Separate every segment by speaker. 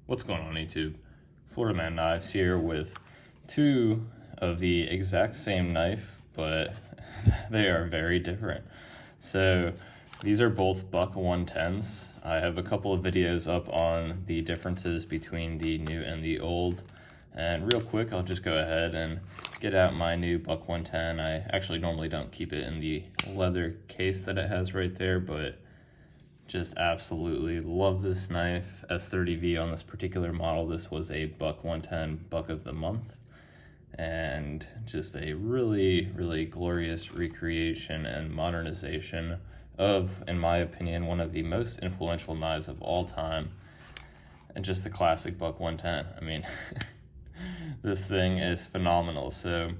Speaker 1: What's going on, YouTube? Florida Man Knives here with two of the exact same knife, but they are very different. So these are both Buck 110s. I have a couple of videos up on the differences between the new and the old. And real quick, I'll just go ahead and get out my new Buck 110. I actually normally don't keep it in the leather case that it has right there, but just absolutely love this knife. S30V on this particular model. This was a Buck 110 Buck of the Month, and just a really glorious recreation and modernization of, in my opinion, one of the most influential knives of all time, and just the classic Buck 110. I mean, this thing is phenomenal. So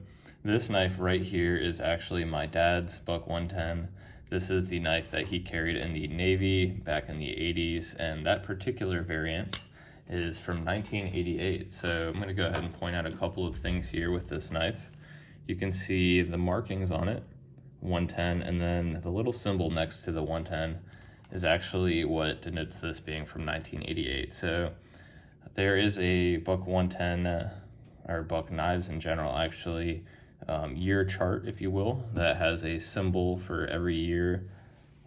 Speaker 1: this knife right here is actually my dad's Buck 110. This is the knife that he carried in the Navy back in the 80s, and that particular variant is from 1988. So I'm going to go ahead and point out a couple of things here with this knife. You can see the markings on it, 110, and then the little symbol next to the 110 is actually what denotes this being from 1988. So there is a Buck 110, or Buck knives in general actually, year chart, if you will, that has a symbol for every year.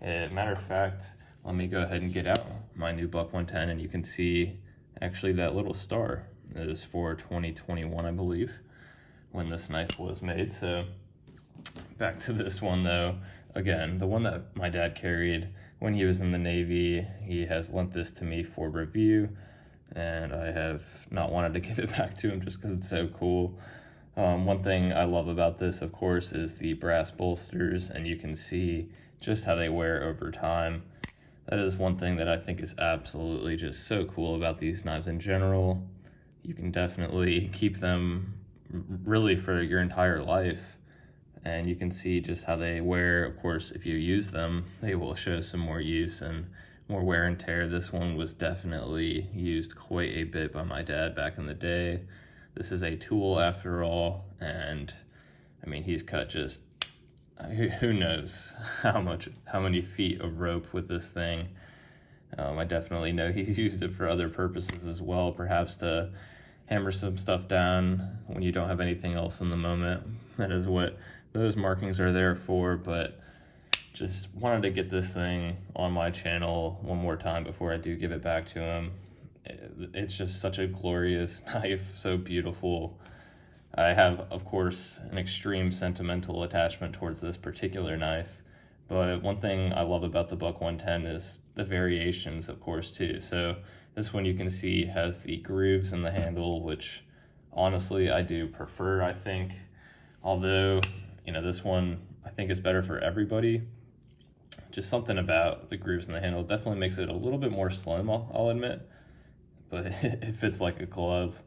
Speaker 1: Matter of fact, let me go ahead and get out my new Buck 110, and you can see actually that little star is for 2021, I believe, when this knife was made. So back to this one though, again, the one that my dad carried when he was in the Navy. He has lent this to me for review, and I have not wanted to give it back to him just because it's so cool. One thing I love about this, of course, is the brass bolsters, and you can see just how they wear over time. That is one thing that I think is absolutely just so cool about these knives in general. You can definitely keep them really for your entire life, and you can see just how they wear. Of course, if you use them, they will show some more use and more wear and tear. This one was definitely used quite a bit by my dad back in the day. This is a tool after all, and I mean, he's cut just, who knows how many feet of rope with this thing. I definitely know he's used it for other purposes as well, perhaps to hammer some stuff down when you don't have anything else in the moment. That is what those markings are there for. But just wanted to get this thing on my channel one more time before I do give it back to him. It's just such a glorious knife, so beautiful. I have, of course, an extreme sentimental attachment towards this particular knife, but one thing I love about the Buck 110 is the variations, of course, too. So this one you can see has the grooves in the handle, which honestly I do prefer, I think. Although, you know, this one I think is better for everybody. Just something about the grooves in the handle definitely makes it a little bit more slim, I'll admit, but it fits like a glove.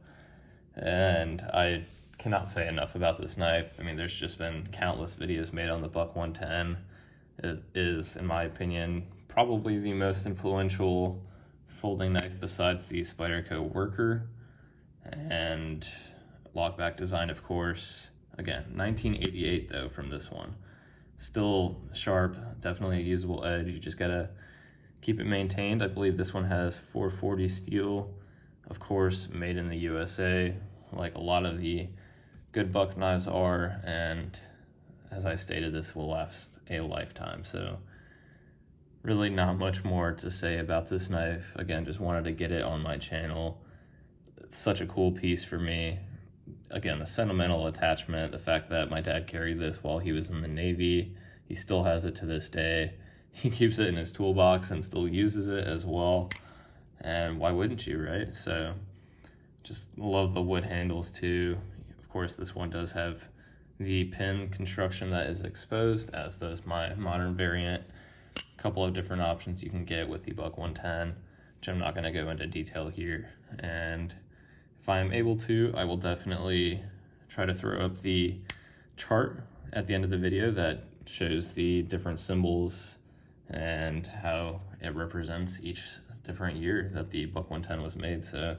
Speaker 1: And I cannot say enough about this knife. I mean, there's just been countless videos made on the Buck 110. It is, in my opinion, probably the most influential folding knife besides the Spyderco Worker and lockback design, of course. Again, 1988 though from this one. Still sharp, definitely a usable edge. You just gotta keep it maintained. I believe this one has 440 steel, of course, made in the USA, like a lot of the good Buck knives are, and as I stated, this will last a lifetime. So really not much more to say about this knife. Again, just wanted to get it on my channel. It's such a cool piece for me. Again, the sentimental attachment, the fact that my dad carried this while he was in the Navy, he still has it to this day. He keeps it in his toolbox and still uses it as well. And why wouldn't you, right? So just love the wood handles too. Of course, this one does have the pin construction that is exposed, as does my modern variant. A couple of different options you can get with the Buck 110, which I'm not going to go into detail here. And if I'm able to, I will definitely try to throw up the chart at the end of the video that shows the different symbols and how it represents each different year that the Buck 110 was made. So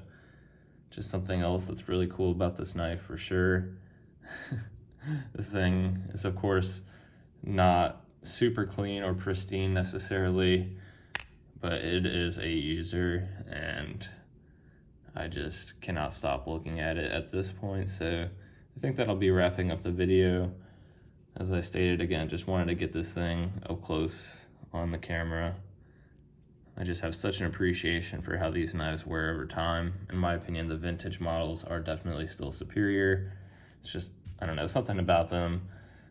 Speaker 1: just something else that's really cool about this knife for sure. This thing is, of course, not super clean or pristine necessarily, but it is a user, and I just cannot stop looking at it at this point. So I think that'll be wrapping up the video. As I stated again, just wanted to get this thing up close on the camera. I just have such an appreciation for how these knives wear over time. In my opinion, the vintage models are definitely still superior. It's just, I don't know, something about them.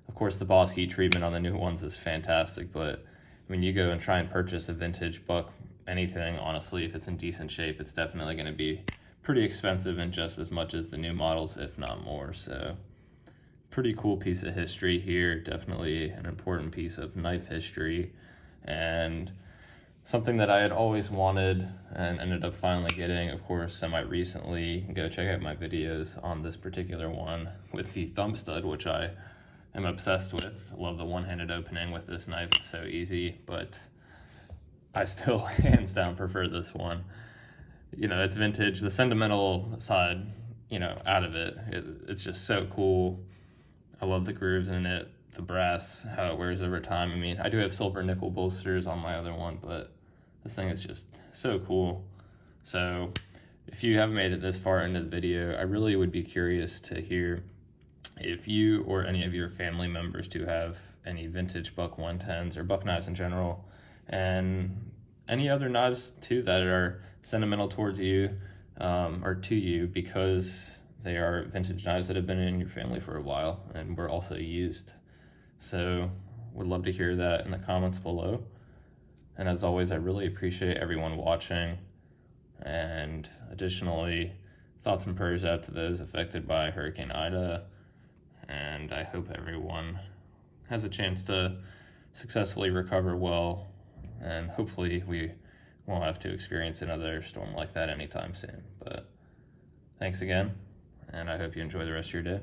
Speaker 1: Of course, the Boss heat treatment on the new ones is fantastic, but when you go and try and purchase a vintage buck, anything, honestly, if it's in decent shape, it's definitely going to be pretty expensive and just as much as the new models, if not more. So pretty cool piece of history here, definitely an important piece of knife history, and something that I had always wanted and ended up finally getting, of course, semi-recently. Go check out my videos on this particular one with the thumb stud, which I am obsessed with. I love the one-handed opening with this knife. It's so easy, but I still hands down prefer this one. You know, it's vintage. The sentimental side, you know, out of it, it's just so cool. I love the grooves in it, the brass, how it wears over time. I mean, I do have silver nickel bolsters on my other one, but this thing is just so cool. So if you haven't made it this far into the video, I really would be curious to hear if you or any of your family members do have any vintage Buck 110s or Buck knives in general, and any other knives too that are sentimental towards you or to you because they are vintage knives that have been in your family for a while and were also used. So would love to hear that in the comments below. And as always, I really appreciate everyone watching. And additionally, thoughts and prayers out to those affected by Hurricane Ida. And I hope everyone has a chance to successfully recover well. And hopefully we won't have to experience another storm like that anytime soon. But thanks again, and I hope you enjoy the rest of your day.